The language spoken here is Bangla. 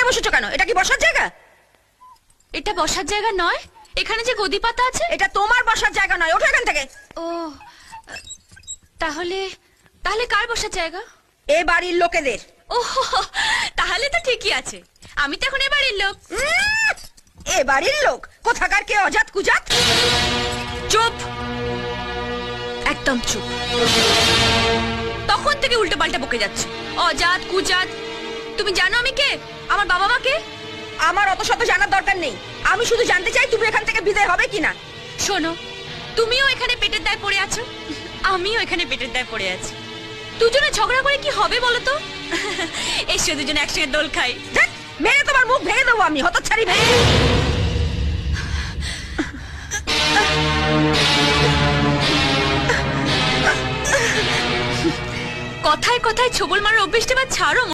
বসেছো কেন? এটা কি বসার জায়গা? এটা বসার জায়গা নয়, এখানে যে গদি পাতা আছে এটা তোমার বসার জায়গা নয়, ওঠো এখান থেকে। ও তাহলে তাহলে কার বসার জায়গা? এ বাড়ির লোকেদের। ও তাহলে তো ঠিকই আছে, আমি তো এখন এ বাড়ির লোক। এ বাড়ির লোক কোথাকার কে অজাত কুজাত? চুপ, একদম চুপ। তখন থেকে উল্টো পাল্টা বকে যাচ্ছে, অজাত কুজাত। তুমি জানো আমি কে, আমার বাবা মা কে? আমার অত শত জানার দরকার নেই, আমি শুধু জানতে চাই তুমি এখান থেকে বিদায় হবে কিনা। শোনো, তুমিও এখানে পেটের দায় পড়ে আছো, আমিও এখানে পেটের দায় পড়ে আছি। দুজনে ঝগড়া করে কি হবে বলো তো? এসো দুজনে একসঙ্গে দোল খাই। ধ্যাৎ, মেরে তোমার মুখ ভেঙে দেবো আমি, হতচ্ছাড়ি ভেঙে। কথায় কথায় ছোবল মারার অভ্যেসটা বা ছাড়ো।